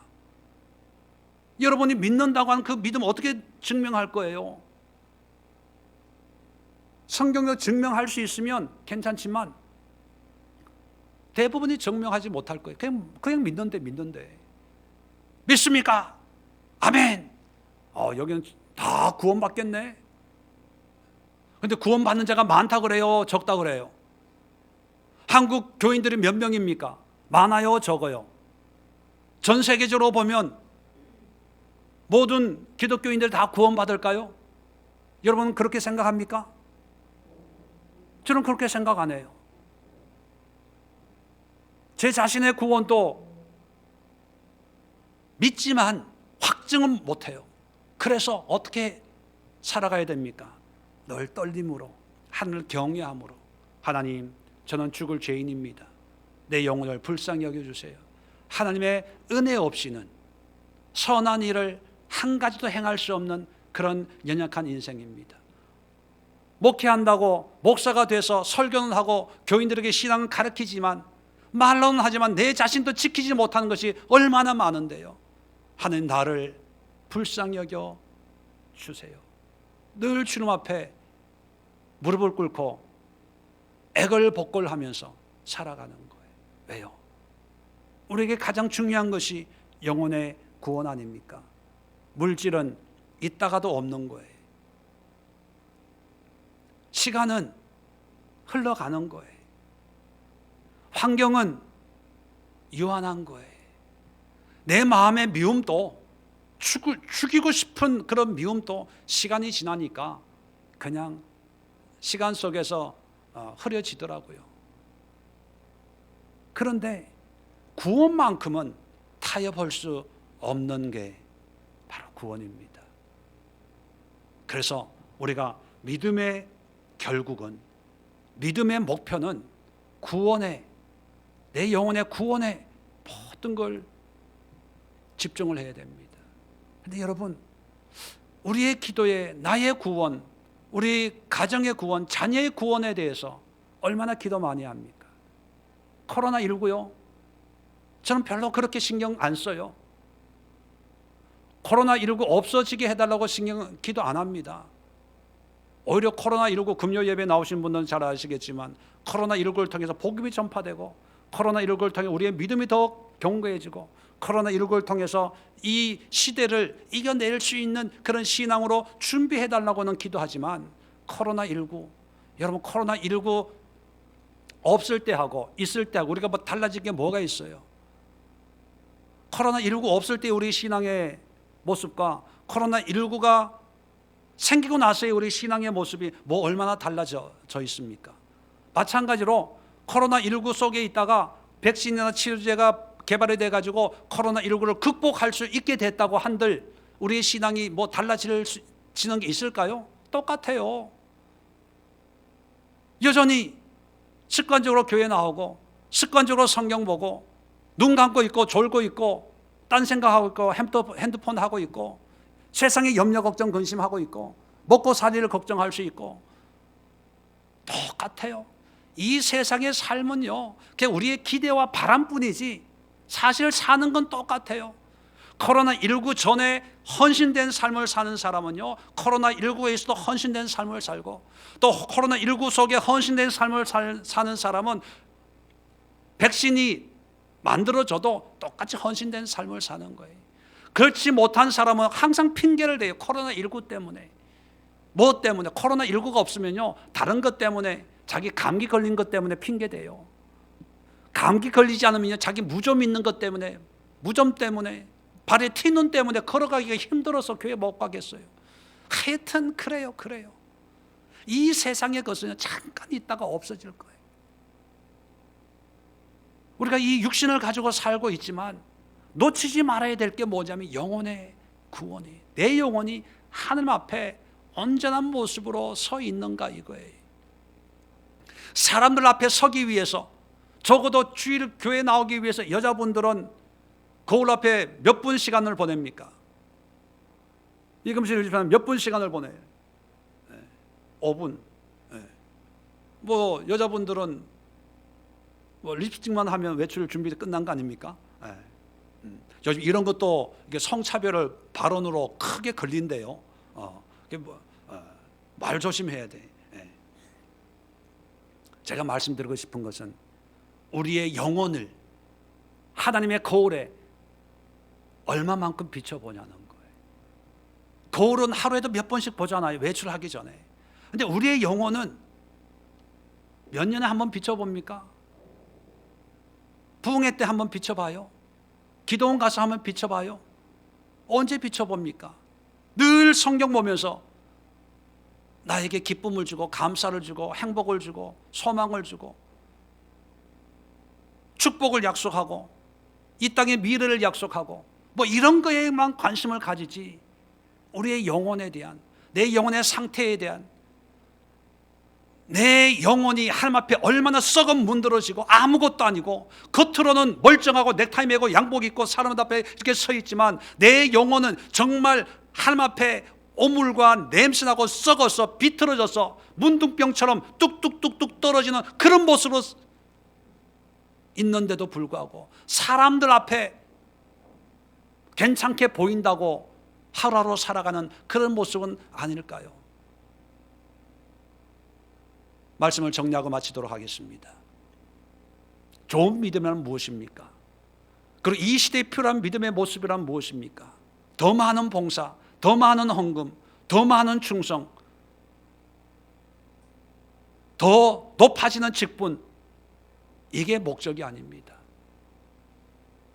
여러분이 믿는다고 하는 그 믿음 어떻게 증명할 거예요? 성경으로 증명할 수 있으면 괜찮지만 대부분이 증명하지 못할 거예요. 그냥 믿는데. 믿습니까? 아멘. 여기는 다 구원받겠네. 그런데 구원받는 자가 많다 그래요? 적다 그래요? 한국 교인들이 몇 명입니까? 많아요? 적어요? 전 세계적으로 보면 모든 기독교인들 다 구원받을까요? 여러분 그렇게 생각합니까? 저는 그렇게 생각 안 해요. 제 자신의 구원도 믿지만 확증은 못해요. 그래서 어떻게 살아가야 됩니까? 늘 떨림으로, 하늘을 경외함으로, 하나님, 저는 죽을 죄인입니다. 내 영혼을 불쌍히 여겨주세요. 하나님의 은혜 없이는 선한 일을 한 가지도 행할 수 없는 그런 연약한 인생입니다. 목회한다고 목사가 돼서 설교는 하고 교인들에게 신앙을 가르치지만, 말로는 하지만 내 자신도 지키지 못하는 것이 얼마나 많은데요. 하나님, 나를 불쌍히 여겨 주세요. 늘 주님 앞에 무릎을 꿇고 애걸복걸하면서 살아가는 거예요. 왜요? 우리에게 가장 중요한 것이 영혼의 구원 아닙니까? 물질은 있다가도 없는 거예요. 시간은 흘러가는 거예요. 환경은 유한한 거예요. 내 마음의 미움도, 죽이고 싶은 그런 미움도 시간이 지나니까 그냥 시간 속에서 흐려지더라고요. 그런데 구원만큼은 타협할 수 없는 게 바로 구원입니다. 그래서 우리가 믿음의 결국은, 믿음의 목표는 구원에, 내 영혼의 구원에 모든 걸 집중을 해야 됩니다. 그런데 여러분, 우리의 기도에 나의 구원, 우리 가정의 구원, 자녀의 구원에 대해서 얼마나 기도 많이 합니까? 코로나19요? 저는 별로 그렇게 신경 안 써요. 코로나19 없어지게 해달라고 기도 안 합니다. 오히려 코로나19 금요 예배 나오신 분들은 잘 아시겠지만, 코로나19를 통해서 복음이 전파되고, 코로나19를 통해 우리의 믿음이 더 견고해지고, 코로나19를 통해서 이 시대를 이겨낼 수 있는 그런 신앙으로 준비해달라고는 기도하지만, 코로나19, 여러분, 코로나19 없을 때하고 있을 때하고 우리가 뭐 달라진 게 뭐가 있어요? 코로나19 없을 때 우리 신앙의 모습과 코로나19가 생기고 나서의 우리 신앙의 모습이 뭐 얼마나 달라져 있습니까? 마찬가지로 코로나19 속에 있다가 백신이나 치료제가 개발이 돼가지고 코로나19를 극복할 수 있게 됐다고 한들 우리의 신앙이 뭐 달라지는 게 있을까요? 똑같아요. 여전히 습관적으로 교회 나오고, 습관적으로 성경 보고, 눈 감고 있고 졸고 있고, 딴 생각하고 있고, 핸드폰 하고 있고, 세상의 염려 걱정 근심하고 있고, 먹고 살이를 걱정할 수 있고, 똑같아요. 이 세상의 삶은요, 그냥 우리의 기대와 바람뿐이지 사실 사는 건 똑같아요. 코로나19 전에 헌신된 삶을 사는 사람은요, 코로나19에서도 헌신된 삶을 살고, 또 코로나19 속에 헌신된 삶을 사는 사람은 백신이 만들어져도 똑같이 헌신된 삶을 사는 거예요. 그렇지 못한 사람은 항상 핑계를 대요. 코로나19 때문에. 뭐 때문에? 코로나19가 없으면요, 다른 것 때문에, 자기 감기 걸린 것 때문에 핑계대요. 감기 걸리지 않으면요, 자기 무좀 있는 것 때문에, 무좀 때문에, 발에 튀는 때문에 걸어가기가 힘들어서 교회 못 가겠어요. 하여튼 그래요. 이 세상의 것은 잠깐 있다가 없어질 거예요. 우리가 이 육신을 가지고 살고 있지만 놓치지 말아야 될 게 뭐냐면 영혼의 구원이, 내 영혼이 하나님 앞에 온전한 모습으로 서 있는가 이거예요. 사람들 앞에 서기 위해서, 적어도 주일 교회 나오기 위해서 여자분들은 거울 앞에 몇 분 시간을 보냅니까? 이금실 집사님 몇 분 시간을 보내요? 5분. 뭐 여자분들은 뭐 립스틱만 하면 외출 준비 끝난 거 아닙니까? 요즘 이런 것도 이게 성차별을 발언으로 크게 걸린대요. 말 조심해야 돼. 제가 말씀드리고 싶은 것은 우리의 영혼을 하나님의 거울에 얼마만큼 비춰보냐는 거예요. 거울은 하루에도 몇 번씩 보잖아요, 외출하기 전에. 근데 우리의 영혼은 몇 년에 한 번 비춰봅니까? 부흥회 때 한 번 비춰봐요? 기도원 가서 한번 비춰봐요? 언제 비춰봅니까? 늘 성경 보면서 나에게 기쁨을 주고 감사를 주고 행복을 주고 소망을 주고 축복을 약속하고 이 땅의 미래를 약속하고 뭐 이런 거에만 관심을 가지지, 우리의 영혼에 대한, 내 영혼의 상태에 대한, 내 영혼이 하나님 앞에 얼마나 썩은 문드러지고 아무것도 아니고 겉으로는 멀쩡하고 넥타이 매고 양복 입고 사람 앞에 이렇게 서 있지만 내 영혼은 정말 하나님 앞에 오물과 냄새나고 썩어서 비틀어져서 문둥병처럼 뚝뚝뚝뚝 떨어지는 그런 모습으로 있는데도 불구하고 사람들 앞에 괜찮게 보인다고 하루하루 살아가는 그런 모습은 아닐까요? 말씀을 정리하고 마치도록 하겠습니다. 좋은 믿음이란 무엇입니까? 그리고 이 시대에 필요한 믿음의 모습이란 무엇입니까? 더 많은 봉사, 더 많은 헌금, 더 많은 충성, 더 높아지는 직분, 이게 목적이 아닙니다.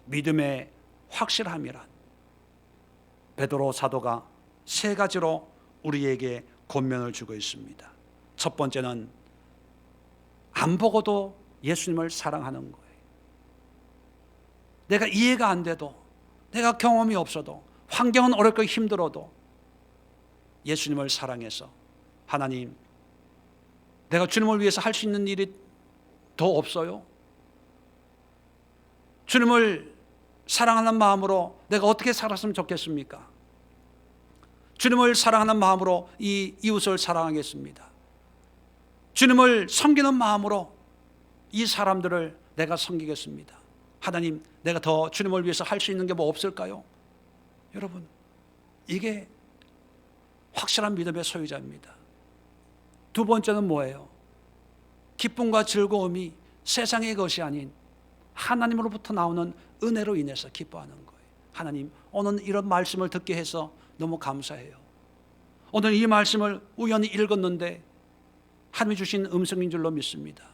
믿음의 확실함이란 베드로 사도가 세 가지로 우리에게 권면을 주고 있습니다. 첫 번째는 안 보고도 예수님을 사랑하는 거예요. 내가 이해가 안 돼도, 내가 경험이 없어도, 환경은 어렵고 힘들어도 예수님을 사랑해서 하나님, 내가 주님을 위해서 할 수 있는 일이 더 없어요? 주님을 사랑하는 마음으로 내가 어떻게 살았으면 좋겠습니까? 주님을 사랑하는 마음으로 이 이웃을 사랑하겠습니다. 주님을 섬기는 마음으로 이 사람들을 내가 섬기겠습니다. 하나님, 내가 더 주님을 위해서 할 수 있는 게 뭐 없을까요? 여러분, 이게 확실한 믿음의 소유자입니다. 두 번째는 뭐예요? 기쁨과 즐거움이 세상의 것이 아닌 하나님으로부터 나오는 은혜로 인해서 기뻐하는 거예요. 하나님, 오늘 이런 말씀을 듣게 해서 너무 감사해요. 오늘 이 말씀을 우연히 읽었는데 하나님이 주신 음성인 줄로 믿습니다.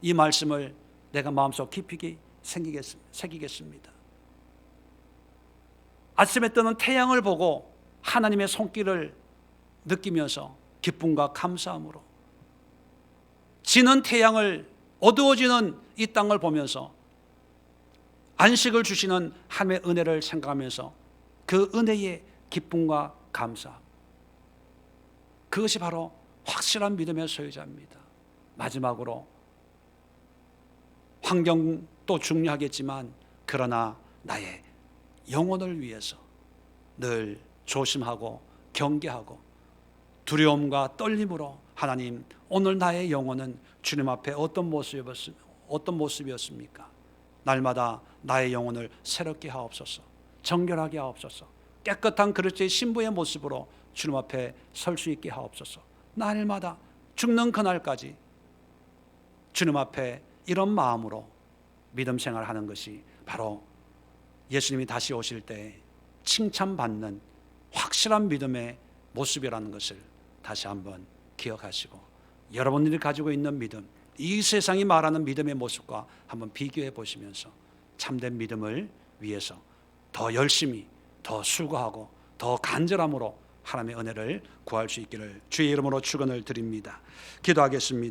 이 말씀을 내가 마음속 깊이 새기겠습니다. 아침에 뜨는 태양을 보고 하나님의 손길을 느끼면서 기쁨과 감사함으로, 지는 태양을, 어두워지는 이 땅을 보면서 안식을 주시는 하나님의 은혜를 생각하면서 그 은혜의 기쁨과 감사, 그것이 바로 확실한 믿음의 소유자입니다. 마지막으로 환경도 중요하겠지만 그러나 나의 영혼을 위해서 늘 조심하고 경계하고 두려움과 떨림으로 하나님, 오늘 나의 영혼은 주님 앞에 어떤 모습이었습니까? 날마다 나의 영혼을 새롭게 하옵소서, 정결하게 하옵소서, 깨끗한 그릇의 신부의 모습으로 주님 앞에 설 수 있게 하옵소서. 날마다 죽는 그날까지 주님 앞에 이런 마음으로 믿음 생활하는 것이 바로 예수님이 다시 오실 때 칭찬받는 확실한 믿음의 모습이라는 것을 다시 한번 기억하시고, 여러분들이 가지고 있는 믿음, 이 세상이 말하는 믿음의 모습과 한번 비교해 보시면서 참된 믿음을 위해서 더 열심히, 더 수고하고 더 간절함으로 하나님의 은혜를 구할 수 있기를 주의 이름으로 축원을 드립니다. 기도하겠습니다.